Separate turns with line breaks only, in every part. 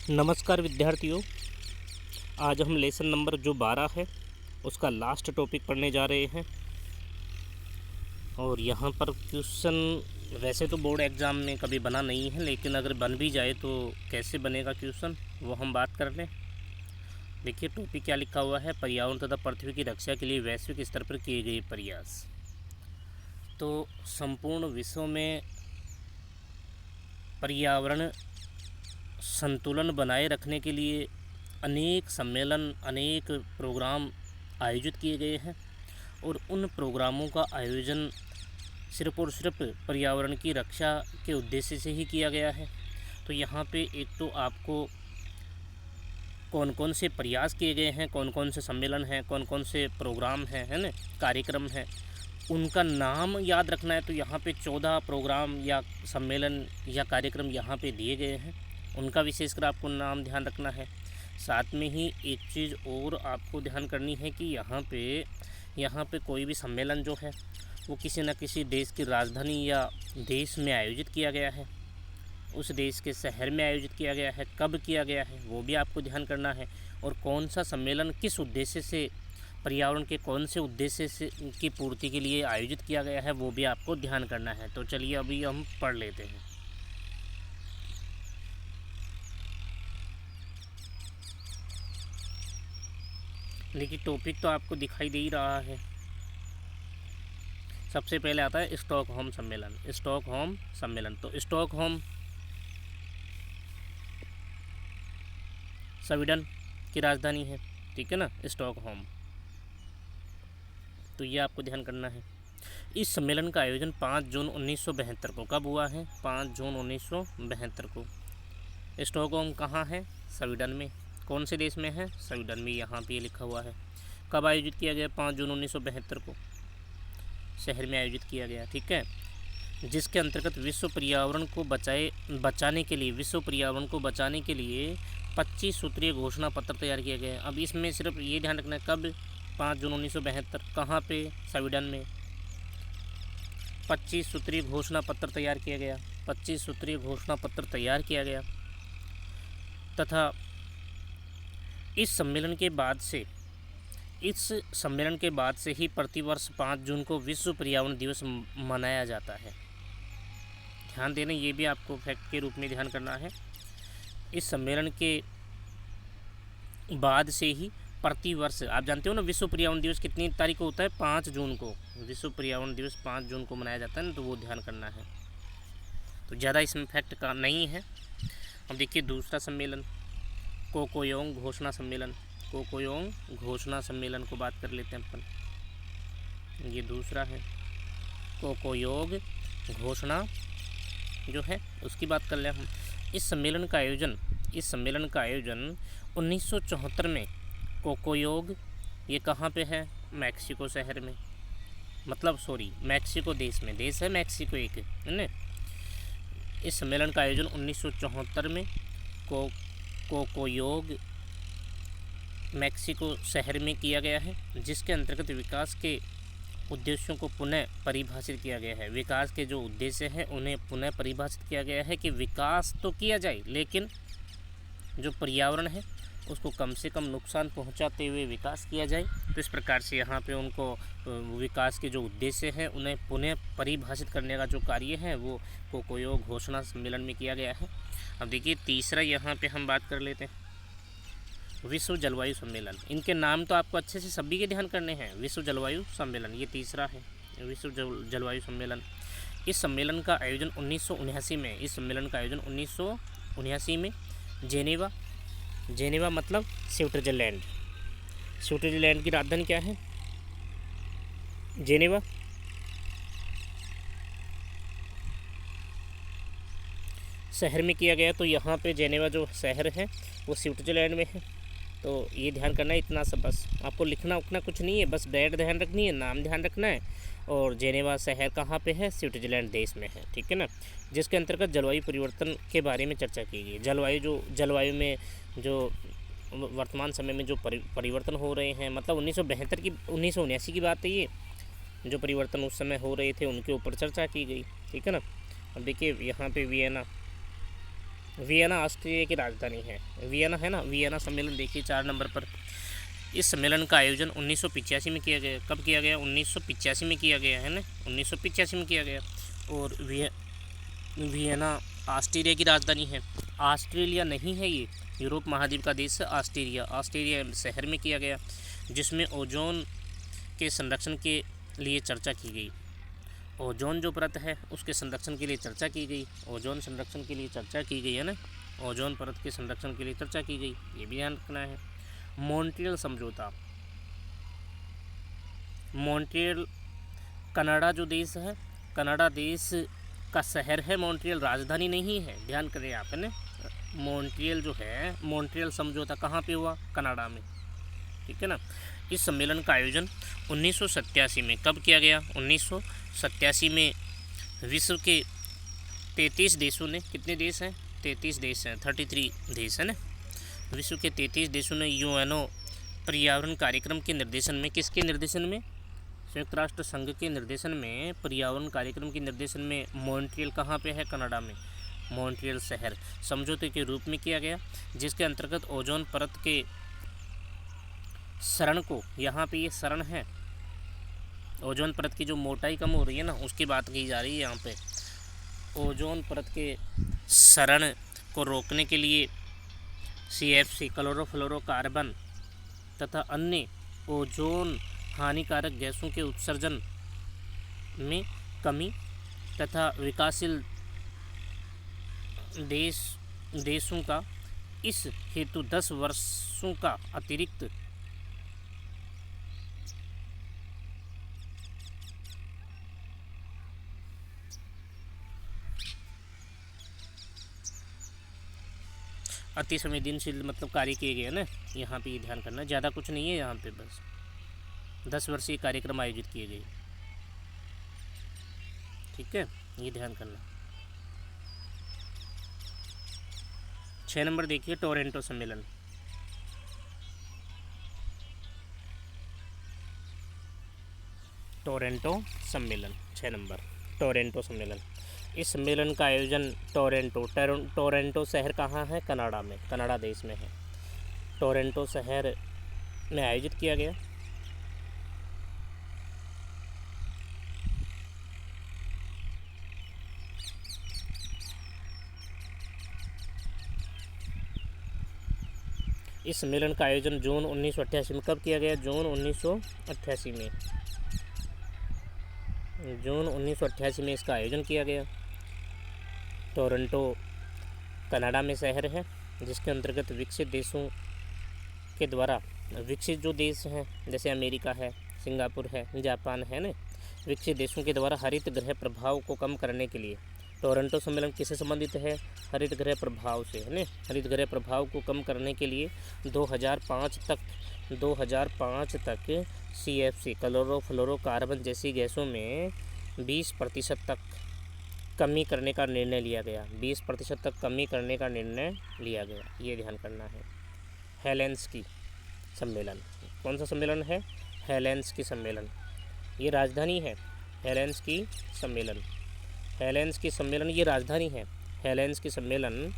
नमस्कार विद्यार्थियों। आज हम लेसन नंबर जो 12 है उसका लास्ट टॉपिक पढ़ने जा रहे हैं। और यहाँ पर क्वेश्चन वैसे तो बोर्ड एग्ज़ाम में कभी बना नहीं है, लेकिन अगर बन भी जाए तो कैसे बनेगा क्वेश्चन वो हम बात कर लें। देखिए टॉपिक क्या लिखा हुआ है, पर्यावरण तथा पृथ्वी की रक्षा के लिए वैश्विक स्तर पर किए गए प्रयास। तो संपूर्ण विश्व में पर्यावरण संतुलन बनाए रखने के लिए अनेक सम्मेलन, अनेक प्रोग्राम आयोजित किए गए हैं और उन प्रोग्रामों का आयोजन सिर्फ और सिर्फ पर्यावरण की रक्षा के उद्देश्य से ही किया गया है। तो यहाँ पे एक तो आपको कौन कौन से प्रयास किए गए हैं, कौन कौन से सम्मेलन हैं, कौन कौन से प्रोग्राम हैं, है ना, कार्यक्रम हैं, उनका नाम याद रखना है। तो यहाँ पे 14 प्रोग्राम या सम्मेलन या कार्यक्रम यहाँ पे दिए गए हैं, उनका विशेषकर आपको नाम ध्यान रखना है। साथ में ही एक चीज़ और आपको ध्यान करनी है कि यहाँ पे कोई भी सम्मेलन जो है वो किसी न किसी देश की राजधानी या देश में आयोजित किया गया है, उस देश के शहर में आयोजित किया गया है, कब किया गया है वो भी आपको ध्यान करना है। और कौन सा सम्मेलन किस उद्देश्य से, पर्यावरण के कौन से उद्देश्य से की पूर्ति के लिए आयोजित किया गया है वो भी आपको ध्यान करना है। तो चलिए अभी हम पढ़ लेते हैं। लेकिन टॉपिक तो आपको दिखाई दे ही रहा है। सबसे पहले आता है स्टॉकहोम सम्मेलन। स्टॉकहोम सम्मेलन, तो स्टॉकहोम स्वीडन की राजधानी है, ठीक है ना, स्टॉकहोम। तो ये आपको ध्यान करना है। इस सम्मेलन का आयोजन 5 जून 1972 को कब हुआ है? 5 जून 1972 को। स्टॉकहोम कहाँ है? स्वीडन में। कौन से देश में है? स्वीडन में, यहाँ पे लिखा हुआ है। कब आयोजित किया गया? 5 जून 1972 को शहर में आयोजित किया गया, ठीक है। जिसके अंतर्गत विश्व पर्यावरण को बचाने के लिए 25 सूत्रीय घोषणा पत्र तैयार किया गया। अब इसमें सिर्फ ये ध्यान रखना है कब? 5 जून 1972। कहाँ पे? स्वीडन में। 25 सूत्रीय घोषणा पत्र तैयार किया गया। 25 सूत्रीय घोषणा पत्र तैयार किया गया तथा इस सम्मेलन के बाद से ही प्रतिवर्ष 5 जून को विश्व पर्यावरण दिवस मनाया जाता है। ध्यान देना, ये भी आपको फैक्ट के रूप में ध्यान करना है। इस सम्मेलन के बाद से ही प्रतिवर्ष, आप जानते हो ना, विश्व पर्यावरण दिवस कितनी तारीख को होता है? 5 जून को। विश्व पर्यावरण दिवस 5 जून को मनाया जाता है ना, तो वो ध्यान करना है। तो ज़्यादा इसमें फैक्ट का नहीं है। अब देखिए दूसरा सम्मेलन, कोकोयोंग घोषणा सम्मेलन। कोकोयोंग घोषणा सम्मेलन को बात कर लेते हैं अपन। ये दूसरा है, कोकोयोंग घोषणा जो है उसकी बात कर ले हम। इस सम्मेलन का आयोजन 1974 में कोकोयोंग, ये कहाँ पे है? मैक्सिको शहर में, मतलब सॉरी मैक्सिको देश में, देश है मैक्सिको एक, है ना। इस सम्मेलन का आयोजन 1974 में कोकोयोंग मैक्सिको शहर में किया गया है, जिसके अंतर्गत विकास के उद्देश्यों को पुनः परिभाषित किया गया है। विकास के जो उद्देश्य हैं उन्हें पुनः परिभाषित किया गया है कि विकास तो किया जाए, लेकिन जो पर्यावरण है उसको कम से कम नुकसान पहुंचाते हुए विकास किया जाए। तो इस प्रकार से यहाँ पे उनको विकास के जो उद्देश्य हैं उन्हें पुनः परिभाषित करने का जो कार्य है वो कोकोयोंग घोषणा सम्मेलन में किया गया है। अब देखिए तीसरा यहाँ पे हम बात कर लेते हैं, विश्व जलवायु सम्मेलन। इनके नाम तो आपको अच्छे से सभी के ध्यान करने हैं। विश्व जलवायु सम्मेलन, ये तीसरा है, विश्व जलवायु सम्मेलन। इस सम्मेलन का आयोजन 1979 में, 1979 में जेनेवा मतलब स्विट्जरलैंड की राजधानी क्या है? जेनेवा। शहर में किया गया। तो यहाँ पे जेनेवा जो शहर है वो स्विट्जरलैंड में है। तो ये ध्यान करना है, इतना सा बस आपको लिखना उतना कुछ नहीं है, बस डेट ध्यान रखनी है, नाम ध्यान रखना है। और जेनेवा शहर कहाँ पे है? स्विट्जरलैंड देश में है, ठीक है ना। जिसके अंतर्गत जलवायु परिवर्तन के बारे में चर्चा की गई। जलवायु में जो वर्तमान समय में जो परिवर्तन हो रहे हैं, मतलब 1979 की बात है ये, जो परिवर्तन उस समय हो रहे थे उनके ऊपर चर्चा की गई, ठीक है ना। अब देखिए यहाँ पे वियना वियना ऑस्ट्रिया की राजधानी है। वियना है ना, वियना सम्मेलन देखिए 4 नंबर पर। इस सम्मेलन का आयोजन 1985 में किया गया। कब किया गया? 1985 में किया गया है ना, 1985 में किया गया। और वियना ऑस्ट्रिया की राजधानी है। ऑस्ट्रेलिया नहीं है ये, यूरोप महाद्वीप का देश है ऑस्ट्रेलिया। ऑस्ट्रेलिया शहर में किया गया, जिसमें ओजोन के संरक्षण के लिए चर्चा की गई। ओजोन जो परत है उसके संरक्षण के लिए चर्चा की गई। ओजोन संरक्षण के लिए चर्चा की गई है ना, ओजोन परत के संरक्षण के लिए चर्चा की गई, ये भी ध्यान रखना है। मॉन्ट्रियल समझौता। मॉन्ट्रियल कनाडा जो देश है, कनाडा देश का शहर है मॉन्ट्रियल, राजधानी नहीं है, ध्यान करें आप है ना। मॉन्ट्रियल जो है, मॉन्ट्रियल समझौता कहाँ पे हुआ? कनाडा में, ठीक है ना। इस सम्मेलन का आयोजन 1987 में कब किया गया? 1987 में विश्व के 33 देशों ने, कितने देश हैं? 33 देश हैं, 33 देश है ना। विश्व के 33 देशों ने यूएनओ पर्यावरण कार्यक्रम के निर्देशन में, किसके निर्देशन में? संयुक्त राष्ट्र संघ के निर्देशन में, पर्यावरण कार्यक्रम के निर्देशन में मॉन्ट्रियल कहाँ पे है? कनाडा में। मॉन्ट्रियल शहर समझौते के रूप में किया गया, जिसके अंतर्गत ओजोन परत के सरण को, यहाँ पे ये सरण है, ओजोन परत की जो मोटाई कम हो रही है ना उसकी बात की जा रही है यहाँ पे। ओजोन परत के सरण को रोकने के लिए CFC क्लोरोफ्लोरोकार्बन तथा अन्य ओजोन हानिकारक गैसों के उत्सर्जन में कमी तथा विकासशील देशों का इस हेतु 10 वर्षों का अतिरिक्त अति संवेदनशील मतलब कार्य किए गए ना, यहाँ पे ये ध्यान करना, ज़्यादा कुछ नहीं है यहाँ पे, बस 10 वर्षीय कार्यक्रम आयोजित किए गए, ठीक है, ये ध्यान करना। 6 नंबर देखिए, टोरंटो सम्मेलन। टोरंटो सम्मेलन 6 नंबर, टोरंटो सम्मेलन। इस सम्मेलन का आयोजन टोरंटो शहर कहाँ है? कनाडा में, कनाडा देश में है। टोरंटो शहर में आयोजित किया गया। इस सम्मेलन का आयोजन जून 1988 में कब किया गया? जून 1988 में, जून 1988 में इसका आयोजन किया गया। टोरंटो कनाडा में शहर है, जिसके अंतर्गत विकसित देशों के द्वारा, विकसित जो देश हैं जैसे अमेरिका है, सिंगापुर है, जापान है ना, विकसित देशों के द्वारा हरित गृह प्रभाव को कम करने के लिए टोरंटो सम्मेलन किससे संबंधित है? हरित गृह प्रभाव से है ना। हरित गृह प्रभाव को कम करने के लिए 2005 तक CFC क्लोरोफ्लोरोकार्बन जैसी गैसों में 20% तक कमी करने का निर्णय लिया गया। 20% तक कमी करने का निर्णय लिया गया, ये ध्यान करना है। हेलेंस्की सम्मेलन, कौन सा सम्मेलन है? हेलेंस्की सम्मेलन, ये राजधानी है। हेलेंस्की सम्मेलन, हेलेंस्की सम्मेलन ये राजधानी है। हेलेंस्की सम्मेलन,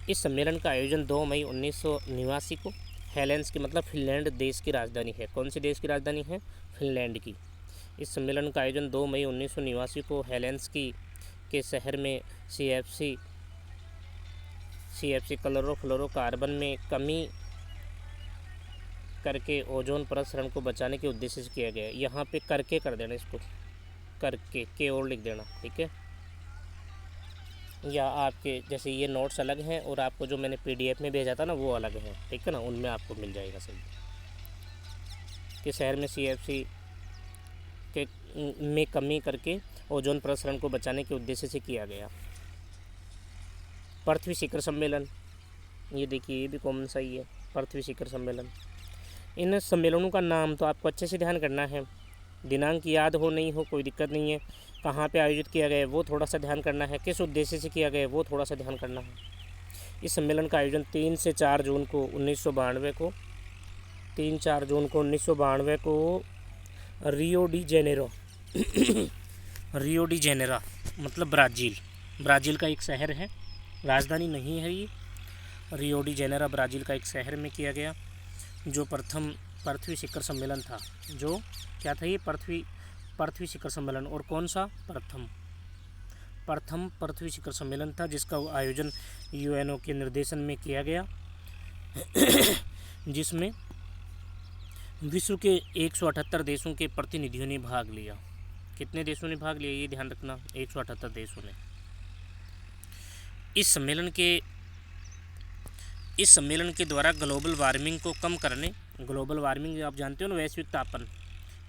इस सम्मेलन का आयोजन 2 मई 1989 को, हेलेंस्की मतलब फिनलैंड देश की राजधानी है। कौन सी देश की राजधानी है? फिनलैंड की। इस सम्मेलन का आयोजन 2 मई 1989 को हेलेंस्की के शहर में CFC क्लोरोफ्लोरोकार्बन में कमी करके ओजोन परत सरण को बचाने के उद्देश्य से किया गया। यहाँ पे करके कर देना, इसको करके के और लिख देना, ठीक है। या आपके जैसे ये नोट्स अलग हैं और आपको जो मैंने PDF में भेजा था ना वो अलग है, ठीक है ना, उनमें आपको मिल जाएगा सही। कि शहर में CFC के में कमी करके ओजोन परत सरण को बचाने के उद्देश्य से किया गया। पृथ्वी शिखर सम्मेलन, ये देखिए ये भी कॉमन सा ही है, पृथ्वी शिखर सम्मेलन। इन सम्मेलनों का नाम तो आपको अच्छे से ध्यान करना है, दिनांक याद हो नहीं हो कोई दिक्कत नहीं है, कहाँ पे आयोजित किया गया है वो थोड़ा सा ध्यान करना है, किस उद्देश्य से किया गया है वो थोड़ा सा ध्यान करना है। इस सम्मेलन का आयोजन 3 से 4 जून को 1992 को 3-4 जून को 1992 को Rio de Janeiro Rio de Janeiro मतलब ब्राज़ील का एक शहर है, राजधानी नहीं है ये। रियो डी जेनेरो ब्राज़ील का एक शहर में किया गया। जो प्रथम पृथ्वी शिखर सम्मेलन था, जो क्या था ये पृथ्वी शिखर सम्मेलन, और कौन सा प्रथम पृथ्वी शिखर सम्मेलन था, जिसका आयोजन यूएनओ के निर्देशन में किया गया, जिसमें विश्व के 178 देशों के प्रतिनिधियों ने भाग लिया। कितने देशों ने भाग लिया ये ध्यान रखना, 178 देशों ने। इस सम्मेलन के द्वारा ग्लोबल वार्मिंग को कम करने, ग्लोबल वार्मिंग आप जानते हो ना, वैश्विक तापन,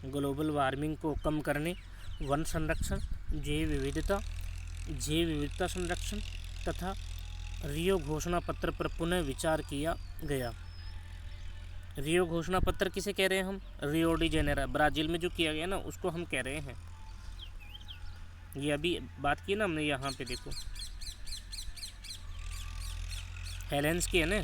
ग्लोबल वार्मिंग को कम करने, वन संरक्षण, जैव विविधता संरक्षण तथा रियो घोषणा पत्र पर पुनः विचार किया गया। रियो घोषणा पत्र किसे कह रहे हैं हम? रियो डी जेनेरो ब्राज़ील में जो किया गया ना, उसको हम कह रहे हैं। ये अभी बात की ना हमने, यहाँ पे देखो हेलेंस्की है ना,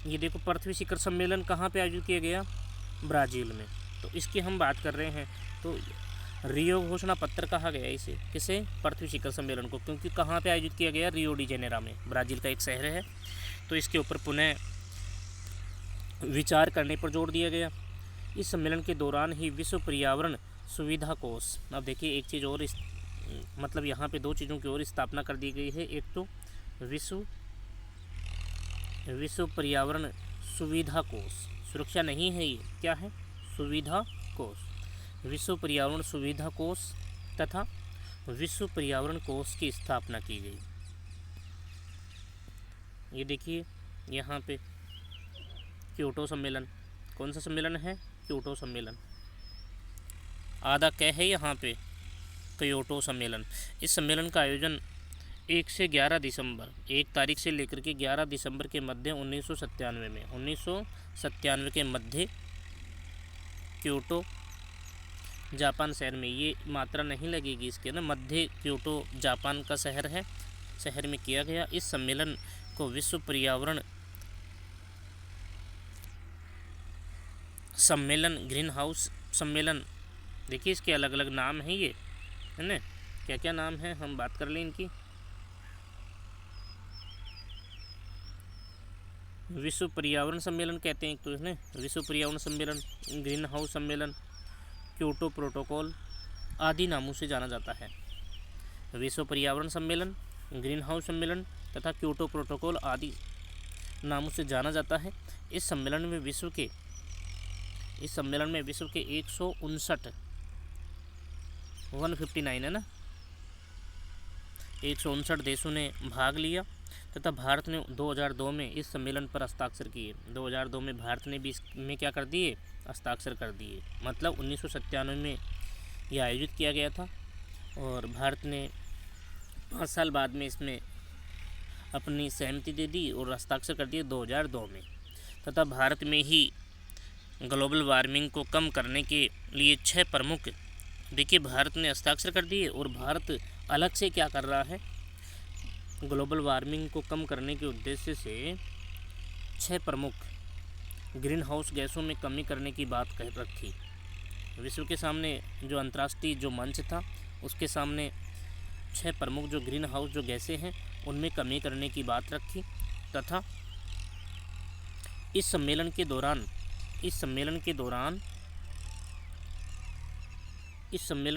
ये देखो पृथ्वी शिखर सम्मेलन कहाँ पे आयोजित किया गया? ब्राज़ील में। तो इसकी हम बात कर रहे हैं। तो रियो घोषणा पत्र कहा गया इसे, किसे? पृथ्वी शिखर सम्मेलन को, क्योंकि कहाँ पे आयोजित किया गया? रियो डी जेनेरो में, ब्राज़ील का एक शहर है। तो इसके ऊपर पुनः विचार करने पर जोर दिया गया। इस सम्मेलन के दौरान ही विश्व पर्यावरण सुविधा कोष, अब देखिए एक चीज़ और, मतलब यहाँ पे दो चीज़ों की और स्थापना कर दी गई है। एक तो विश्व पर्यावरण सुविधा कोष, सुरक्षा नहीं है ये, क्या है? सुविधा कोष, विश्व पर्यावरण सुविधा कोष तथा विश्व पर्यावरण कोष की स्थापना की गई। ये देखिए यहाँ पे क्योटो सम्मेलन, कौन सा सम्मेलन है? क्योटो सम्मेलन। आधा क्या है यहाँ पे? क्योटो सम्मेलन। इस सम्मेलन का आयोजन 1 से 11 दिसंबर, 1 तारीख से लेकर के 11 दिसंबर के मध्य 1997 के मध्य क्योटो जापान शहर में, ये मात्रा नहीं लगेगी इसके ना, मध्य क्योटो जापान का शहर है, शहर में किया गया। इस सम्मेलन को विश्व पर्यावरण सम्मेलन, ग्रीन हाउस सम्मेलन, देखिए इसके अलग अलग नाम हैं ये, है ना, क्या क्या नाम है हम बात कर लें इनकी। विश्व पर्यावरण सम्मेलन कहते हैं तो इसने, विश्व पर्यावरण सम्मेलन, ग्रीन हाउस सम्मेलन, क्योटो प्रोटोकॉल आदि नामों से जाना जाता है। विश्व पर्यावरण सम्मेलन, ग्रीन हाउस सम्मेलन तथा क्योटो प्रोटोकॉल आदि नामों से जाना जाता है। इस सम्मेलन में विश्व के 159 है ना, 159 देशों ने भाग लिया तथा भारत ने 2002 में इस सम्मेलन पर हस्ताक्षर किए। 2002 में भारत ने भी इसमें क्या कर दिए? हस्ताक्षर कर दिए। मतलब 1997 में यह आयोजित किया गया था और भारत ने 5 साल बाद में इसमें अपनी सहमति दे दी और हस्ताक्षर कर दिए 2002 में। तथा भारत में ही ग्लोबल वार्मिंग को कम करने के लिए 6 प्रमुख, देखिए भारत ने हस्ताक्षर कर दिए और भारत अलग से क्या कर रहा है? ग्लोबल वार्मिंग को कम करने के उद्देश्य से 6 प्रमुख ग्रीन हाउस गैसों में कमी करने की बात कह रखी। विश्व के सामने जो अंतर्राष्ट्रीय जो मंच था उसके सामने 6 प्रमुख जो ग्रीन हाउस जो गैसें हैं उनमें कमी करने की बात रखी। तथा इस सम्मेलन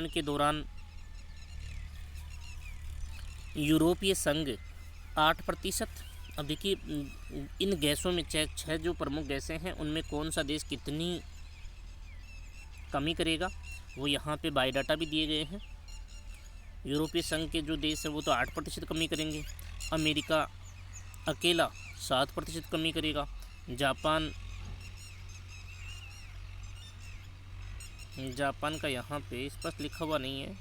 के दौरान यूरोपीय संघ 8%, अब देखिए इन गैसों में 6 जो प्रमुख गैसें हैं उनमें कौन सा देश कितनी कमी करेगा वो यहाँ पे बायोडाटा भी दिए गए हैं। यूरोपीय संघ के जो देश है वो तो 8% कमी करेंगे, अमेरिका अकेला 7% कमी करेगा, जापान का यहाँ पे स्पष्ट लिखा हुआ नहीं है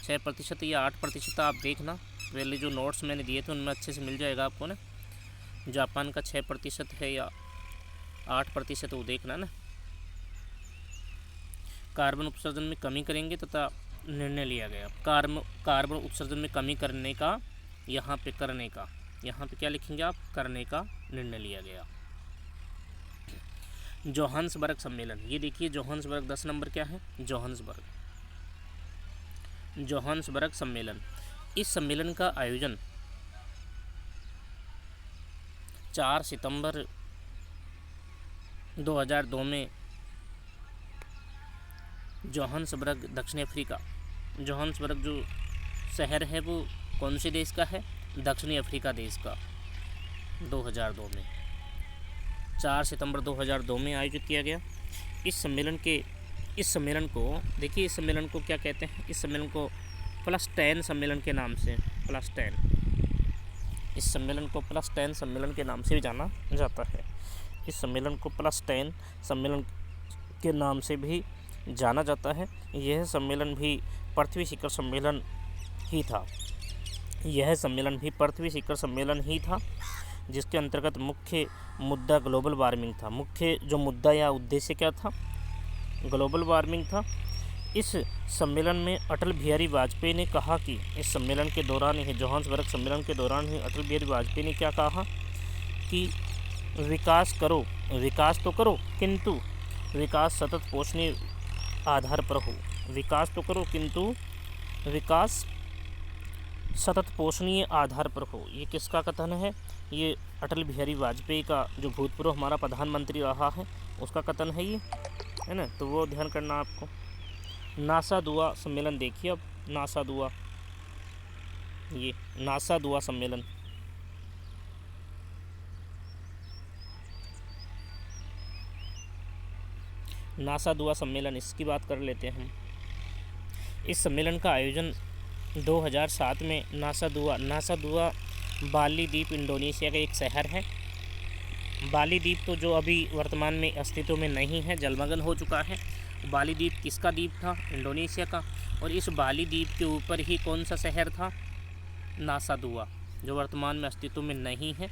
6% या 8%, आप देखना पहले जो नोट्स मैंने दिए थे उनमें अच्छे से मिल जाएगा आपको ना, जापान का 6% है या 8% वो देखना ना। कार्बन उत्सर्जन में कमी करेंगे तथा निर्णय लिया गया, कार्बन उत्सर्जन में कमी करने का यहाँ पे क्या लिखेंगे आप? करने का निर्णय लिया गया। जोहान्सबर्ग सम्मेलन, ये देखिए जोहान्सबर्ग 10 नंबर क्या है? जोहान्सबर्ग जोहान्सबर्ग सम्मेलन। इस सम्मेलन का आयोजन 4 सितंबर 2002 में जोहान्सबर्ग, दक्षिण अफ्रीका। जोहान्सबर्ग जो शहर है वो कौन से देश का है? दक्षिणी अफ्रीका देश का। 2002 में 4 सितंबर 2002 में आयोजित किया गया। इस सम्मेलन को देखिए, इस सम्मेलन को क्या कहते हैं? इस सम्मेलन को +10 सम्मेलन के नाम से, +10, इस सम्मेलन को +10 सम्मेलन के नाम से भी जाना जाता है। इस सम्मेलन को +10 सम्मेलन के नाम से भी जाना जाता है। यह सम्मेलन भी पृथ्वी शिखर सम्मेलन ही था। यह सम्मेलन भी पृथ्वी शिखर सम्मेलन ही था, जिसके अंतर्गत मुख्य मुद्दा ग्लोबल वार्मिंग था। मुख्य जो मुद्दा या उद्देश्य क्या था? ग्लोबल वार्मिंग था। इस सम्मेलन में अटल बिहारी वाजपेयी ने कहा कि इस सम्मेलन के दौरान ही, जोहान्सबर्ग सम्मेलन के दौरान ही अटल बिहारी वाजपेयी ने क्या कहा कि विकास करो, विकास तो करो, किंतु विकास सतत पोषणीय आधार पर हो। विकास तो करो किंतु विकास सतत पोषणीय आधार पर हो। ये किसका कथन है? ये अटल बिहारी वाजपेयी का, जो भूतपूर्व हमारा प्रधानमंत्री रहा है, उसका कथन है ये, है ना। तो वो ध्यान करना आपको। नासा दुआ सम्मेलन देखिए अब, नासा दुआ, ये नासा दुआ सम्मेलन। नासा दुआ सम्मेलन, इसकी बात कर लेते हैं हम। इस सम्मेलन का आयोजन 2007 में नासा दुआ बाली द्वीप, इंडोनेशिया का एक शहर है। बाली द्वीप तो जो अभी वर्तमान में अस्तित्व में नहीं है, जलमग्न हो चुका है। बाली द्वीप किसका द्वीप था? इंडोनेशिया का। और इस बाली द्वीप के ऊपर ही कौन सा शहर था? नासा दुआ, जो वर्तमान में अस्तित्व में नहीं है।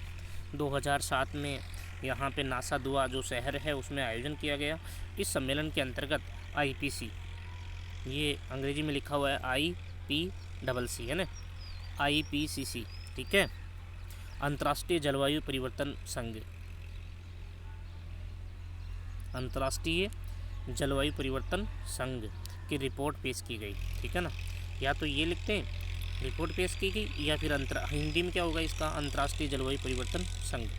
2007 में यहाँ पे नासा दुआ जो शहर है उसमें आयोजन किया गया। इस सम्मेलन के अंतर्गत IPC, ये अंग्रेजी में लिखा हुआ है IPCC, है ना, IPCC, ठीक है, अंतर्राष्ट्रीय जलवायु परिवर्तन संघ, अंतर्राष्ट्रीय जलवायु परिवर्तन संघ की रिपोर्ट पेश की गई, ठीक है ना। या तो ये लिखते हैं रिपोर्ट पेश की गई, या फिर हिंदी में क्या होगा इसका? अंतर्राष्ट्रीय जलवायु परिवर्तन संघ।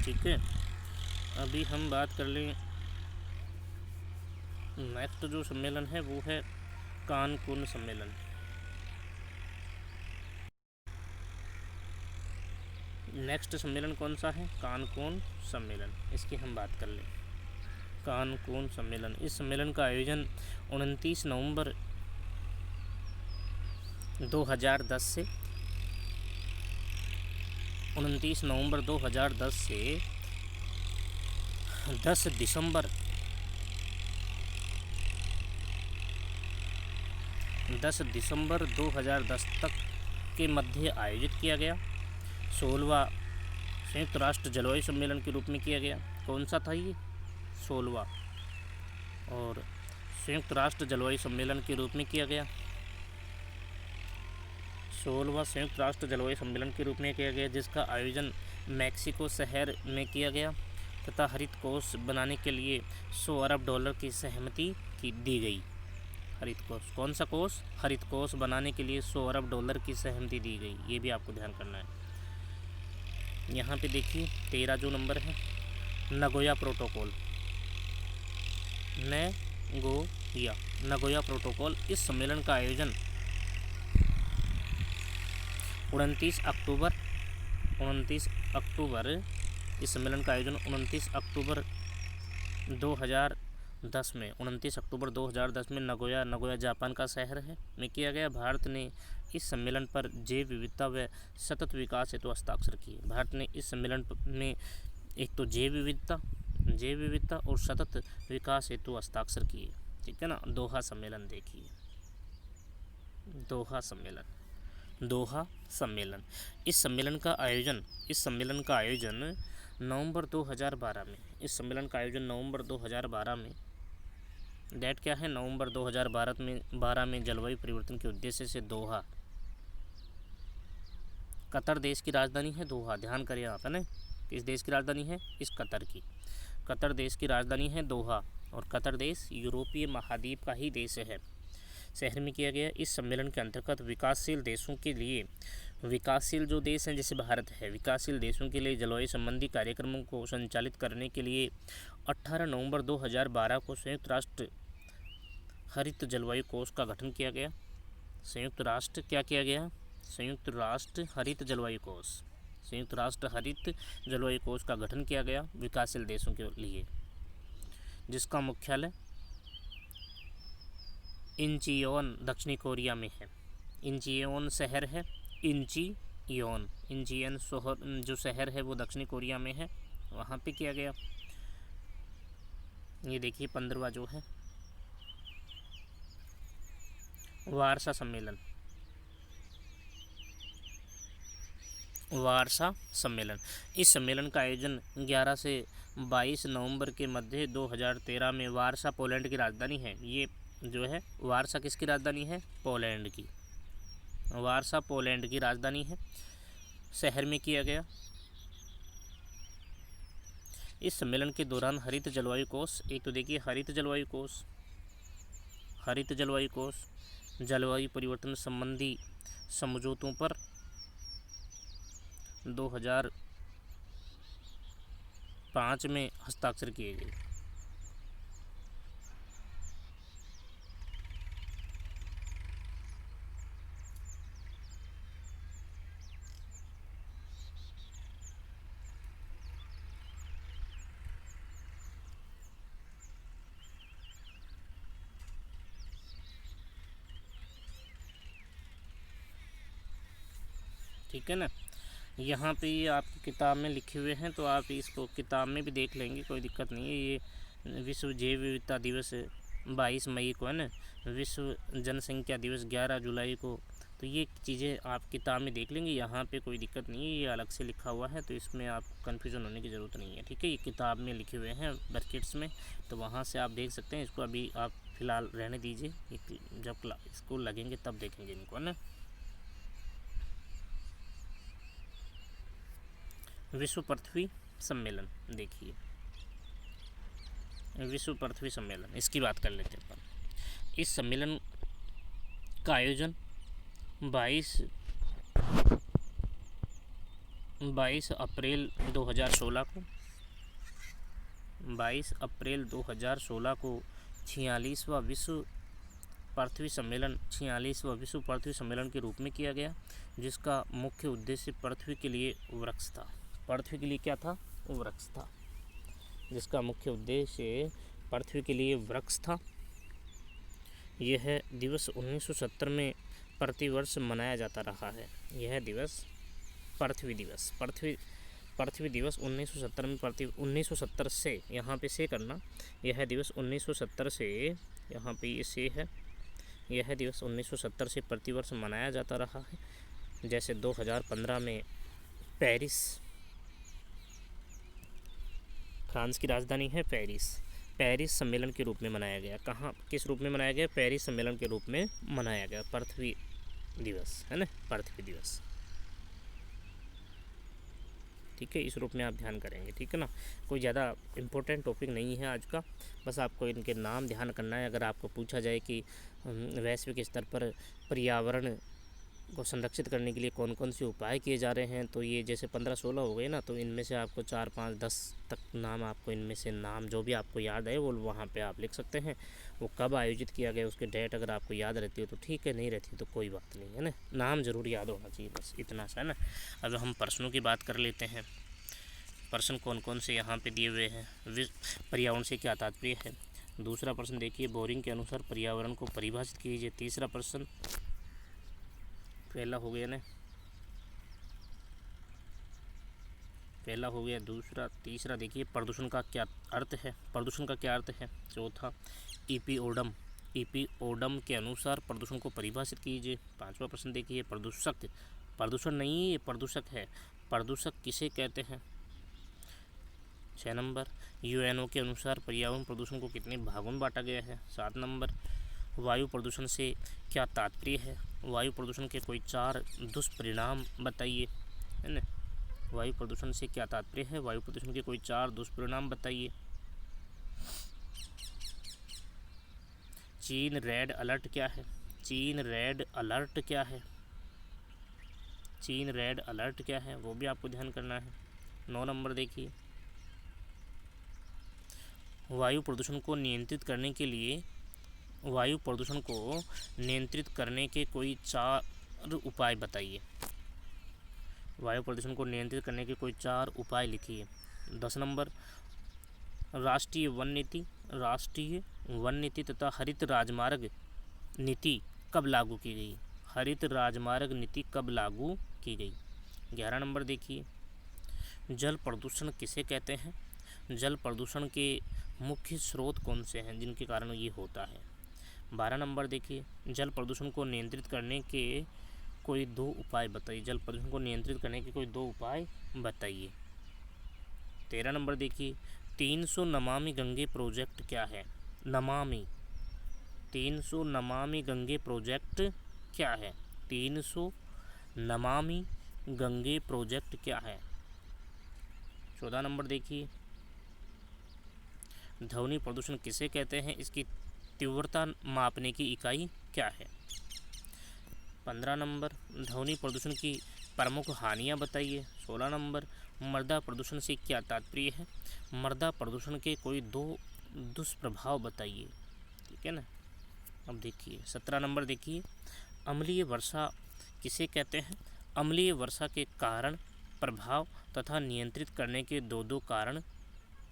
ठीक है, अभी हम बात कर लें, नेक्स्ट जो सम्मेलन है वो है कानकुन सम्मेलन। नेक्स्ट सम्मेलन कौन सा है? कानकुन सम्मेलन, इसकी हम बात कर लें। कानकुन सम्मेलन, इस सम्मेलन का आयोजन 29 नवंबर 2010 से 29 नवंबर 2010 से 10 दिसंबर 2010 तक के मध्य आयोजित किया गया। 16वां संयुक्त राष्ट्र जलवायु सम्मेलन के रूप में किया गया। कौन सा था ये? 16वां, और संयुक्त राष्ट्र जलवायु सम्मेलन के रूप में किया गया। 16वां संयुक्त राष्ट्र जलवायु सम्मेलन के रूप में किया गया, जिसका आयोजन मैक्सिको शहर में किया गया तथा हरित कोष बनाने के लिए $100 अरब की सहमति दी गई। हरित कोष, कौन सा कोष? हरित कोष बनाने के लिए $100 अरब की सहमति दी गई। ये भी आपको ध्यान करना है। यहाँ पे देखिए 13 जो नंबर है, नगोया प्रोटोकॉल, नगोया प्रोटोकॉल। इस सम्मेलन का आयोजन 29 अक्टूबर, इस सम्मेलन का आयोजन 29 अक्टूबर 2010 में, 29 अक्टूबर 2010 में नगोया जापान का शहर है में किया गया। भारत ने इस सम्मेलन पर जैव विविधता व सतत विकास हेतु हस्ताक्षर किए। भारत ने इस सम्मेलन में एक तो जैव विविधता और सतत विकास हेतु हस्ताक्षर किए, ठीक है ना। दोहा सम्मेलन देखिए, दोहा सम्मेलन। इस सम्मेलन का आयोजन नवंबर 2012 में, इस सम्मेलन का आयोजन नवंबर 2012 में, डेट क्या है? नवंबर 2012 में जलवायु परिवर्तन के उद्देश्य से दोहा, कतर देश की राजधानी है दोहा, ध्यान करिए आप, है ना। किस देश की राजधानी है? इस कतर की। कतर देश की राजधानी है दोहा, और कतर देश यूरोपीय महाद्वीप का ही देश है। शहर में किया गया। इस सम्मेलन के अंतर्गत विकासशील देशों के लिए, विकासशील जो देश हैं जैसे भारत है, विकासशील देशों के लिए जलवायु संबंधी कार्यक्रमों को संचालित करने के लिए 18 नवंबर 2012 को संयुक्त राष्ट्र हरित जलवायु कोष का गठन किया गया। संयुक्त राष्ट्र क्या किया गया? संयुक्त राष्ट्र हरित जलवायु कोष, संयुक्त राष्ट्र हरित जलवायु कोष का गठन किया गया विकासशील देशों के लिए, जिसका मुख्यालय इंचियोन दक्षिणी कोरिया में है। इंचियोन शहर है, इंचियोन जो शहर है वो दक्षिणी कोरिया में है, वहाँ पे किया गया। ये देखिए 15वां जो है वार्सा सम्मेलन। वार्सा सम्मेलन, इस सम्मेलन का आयोजन 11 से 22 नवंबर के मध्य 2013 में वार्सा पोलैंड की राजधानी है। ये जो है वार्सा किसकी राजधानी है? पोलैंड की। वार्सा पोलैंड की राजधानी है, शहर में किया गया। इस सम्मेलन के दौरान हरित जलवायु कोष, एक तो देखिए हरित जलवायु कोष, हरित जलवायु कोष जलवायु परिवर्तन संबंधी समझौतों पर 2005 में हस्ताक्षर किए गए। ठीक है ना, यहाँ पे ये आपकी किताब में लिखे हुए हैं, तो आप इसको किताब में भी देख लेंगे, कोई दिक्कत नहीं है। ये विश्व जैव विविधता दिवस 22 मई को है ना, विश्व जनसंख्या दिवस 11 जुलाई को, तो ये चीज़ें आप किताब में देख लेंगे, यहाँ पे कोई दिक्कत नहीं है। ये अलग से लिखा हुआ है, तो इसमें आप कन्फ्यूज़न होने की ज़रूरत नहीं है। ठीक है, ये किताब में लिखे हुए हैं ब्रैकेट्स में, तो वहाँ से आप देख सकते हैं। इसको अभी आप फ़िलहाल रहने दीजिए, जब स्कूल लगेंगे तब देखेंगे इनको, है ना। विश्व पृथ्वी सम्मेलन, देखिए विश्व पृथ्वी सम्मेलन, इसकी बात कर लेते हैं अपन। इस सम्मेलन का आयोजन 22 अप्रैल 2016 को 22 अप्रैल 2016 को 46वां विश्व पृथ्वी सम्मेलन 46वां विश्व पृथ्वी सम्मेलन के रूप में किया गया, जिसका मुख्य उद्देश्य पृथ्वी के लिए वृक्ष था। पृथ्वी के लिए क्या था? वृक्ष था, जिसका मुख्य उद्देश्य पृथ्वी के लिए वृक्ष था। यह दिवस 1970 में प्रतिवर्ष मनाया जाता रहा है। यह दिवस पृथ्वी दिवस 1970 में 1970 से, यहाँ पे से करना, यह दिवस 1970 से, यहाँ पे ये से है, यह दिवस 1970 से प्रतिवर्ष मनाया जाता रहा है। जैसे 2015 में पेरिस, फ्रांस की राजधानी है पेरिस सम्मेलन के रूप में मनाया गया। कहाँ, किस रूप में मनाया गया? पेरिस सम्मेलन के रूप में मनाया गया पृथ्वी दिवस, है ना, पृथ्वी दिवस। ठीक है, इस रूप में आप ध्यान करेंगे। ठीक है ना, कोई ज़्यादा इम्पोर्टेंट टॉपिक नहीं है आज का, बस आपको इनके नाम ध्यान करना है। अगर आपको पूछा जाए कि वैश्विक स्तर पर पर्यावरण को संरक्षित करने के लिए कौन कौन से उपाय किए जा रहे हैं, तो ये जैसे 15-16 हो गए ना, तो इनमें से आपको 4, 5, 10 तक नाम, आपको इनमें से नाम जो भी आपको याद है वो वहाँ पे आप लिख सकते हैं। वो कब आयोजित किया गया, उसके डेट अगर आपको याद रहती हो तो ठीक है, नहीं रहती तो कोई बात नहीं, है ना। नाम ज़रूर याद होना चाहिए, बस इतना सा, है ना। अब हम प्रश्नों की बात कर लेते हैं। प्रश्न कौन कौन से यहाँ पे दिए हुए हैं। पर्यावरण से क्या तात्पर्य है? दूसरा प्रश्न देखिए, बोरिंग के अनुसार पर्यावरण को परिभाषित कीजिए। तीसरा प्रश्न, पहला हो गया ना, पहला हो गया, दूसरा, तीसरा देखिए प्रदूषण का क्या अर्थ है, प्रदूषण का क्या अर्थ है। चौथा, ईपीओडम के अनुसार प्रदूषण को परिभाषित कीजिए। पांचवा प्रश्न देखिए, प्रदूषण नहीं, ये प्रदूषक है, प्रदूषक किसे कहते हैं। 6 नंबर, यूएनओ के अनुसार पर्यावरण प्रदूषण को कितने भागों में बांटा गया है। 7 नंबर, वायु प्रदूषण से क्या तात्पर्य है, वायु प्रदूषण के कोई 4 दुष्परिणाम बताइए, है ना। वायु प्रदूषण से क्या तात्पर्य है? वायु प्रदूषण के कोई 4 दुष्परिणाम बताइए। चीन रेड अलर्ट क्या है? चीन रेड अलर्ट क्या है? चीन रेड अलर्ट क्या है, वो भी आपको ध्यान करना है। 9 नंबर देखिए, वायु प्रदूषण को नियंत्रित करने के लिए, वायु प्रदूषण को नियंत्रित करने के कोई 4 उपाय बताइए। वायु प्रदूषण को नियंत्रित करने के कोई 4 उपाय लिखिए। 10 नंबर, राष्ट्रीय वन नीति, राष्ट्रीय वन नीति तथा हरित राजमार्ग नीति कब लागू की गई? हरित राजमार्ग नीति कब लागू की गई? 11 नंबर देखिए, जल प्रदूषण किसे कहते हैं? जल प्रदूषण के मुख्य स्रोत कौन से हैं जिनके कारण ये होता है? 12 नंबर देखिए, जल प्रदूषण को नियंत्रित करने के कोई 2 उपाय बताइए। जल प्रदूषण को नियंत्रित करने के कोई 2 उपाय बताइए। 13 नंबर देखिए, 300 नमामि गंगे प्रोजेक्ट क्या है? नमामि, 300 नमामि गंगे प्रोजेक्ट क्या है? 300 नमामि गंगे प्रोजेक्ट क्या है? 14 नंबर देखिए, ध्वनि प्रदूषण किसे कहते हैं? इसकी तीव्रता मापने की इकाई क्या है? 15 नंबर, ध्वनि प्रदूषण की प्रमुख हानियाँ बताइए। 16 नंबर, मृदा प्रदूषण से क्या तात्पर्य है? मृदा प्रदूषण के कोई 2 दुष्प्रभाव बताइए। ठीक है ना। अब देखिए 17 नंबर देखिए, अम्लीय वर्षा किसे कहते हैं? अम्लीय वर्षा के कारण, प्रभाव तथा नियंत्रित करने के 2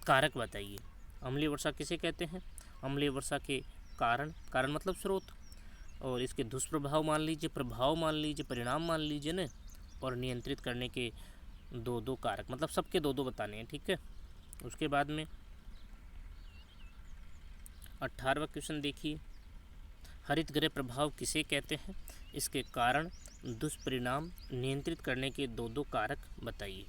कारक बताइए। अम्लीय वर्षा किसे कहते हैं? अम्लीय वर्षा के कारण मतलब स्रोत, और इसके दुष्प्रभाव मान लीजिए, प्रभाव मान लीजिए, परिणाम मान लीजिए ना, और नियंत्रित करने के 2 कारक, मतलब सबके 2 बताने हैं। ठीक है। उसके बाद में 18वां क्वेश्चन देखिए, हरित गृह प्रभाव किसे कहते हैं? इसके कारण, दुष्परिणाम, नियंत्रित करने के 2 कारक बताइए।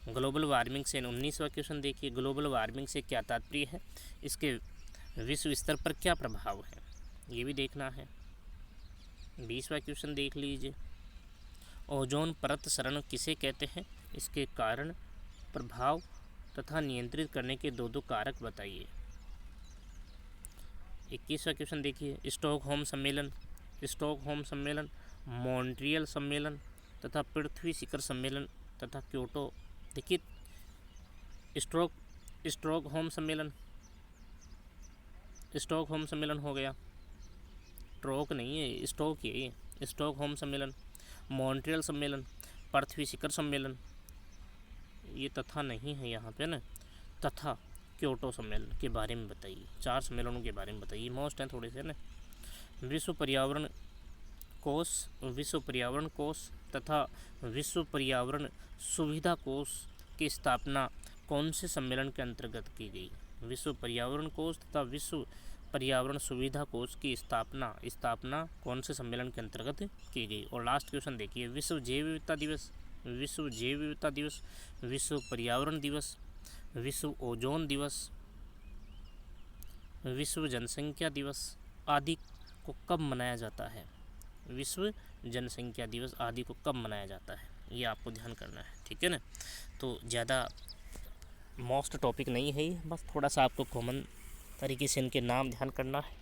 ग्लोबल वार्मिंग से 19वां क्वेश्चन देखिए, ग्लोबल वार्मिंग से क्या तात्पर्य है? इसके विश्व स्तर पर क्या प्रभाव है, ये भी देखना है। 20वां क्वेश्चन देख लीजिए, ओजोन परत क्षरण किसे कहते हैं? इसके कारण, प्रभाव तथा नियंत्रित करने के 2 कारक बताइए। 21वां क्वेश्चन देखिए, स्टॉकहोम सम्मेलन, मॉन्ट्रियल सम्मेलन तथा पृथ्वी शिखर सम्मेलन तथा क्योटो। देखिए स्टॉकहोम सम्मेलन हो गया, ट्रोक नहीं है, स्टॉक ही है ये। स्टॉकहोम सम्मेलन, मॉन्ट्रियल सम्मेलन, पृथ्वी शिखर सम्मेलन, ये तथा नहीं है यहाँ पे ना, तथा क्योटो सम्मेलन के बारे में बताइए। 4 सम्मेलनों के बारे में बताइए, मोस्ट हैं थोड़े से ना। विश्व पर्यावरण कोष तथा विश्व पर्यावरण सुविधा कोष की स्थापना कौन से सम्मेलन के अंतर्गत की गई? विश्व पर्यावरण कोष तथा विश्व पर्यावरण सुविधा कोष की स्थापना कौन से सम्मेलन के अंतर्गत की गई? और लास्ट क्वेश्चन देखिए, विश्व जैव विविधता दिवस, विश्व पर्यावरण दिवस, विश्व ओजोन दिवस, विश्व जनसंख्या दिवस आदि को कब मनाया जाता है? विश्व जनसंख्या दिवस आदि को कब मनाया जाता है, ये आपको ध्यान करना है। ठीक है ना। तो ज़्यादा मोस्ट टॉपिक नहीं है ये, बस थोड़ा सा आपको कॉमन तरीके से इनके नाम ध्यान करना है।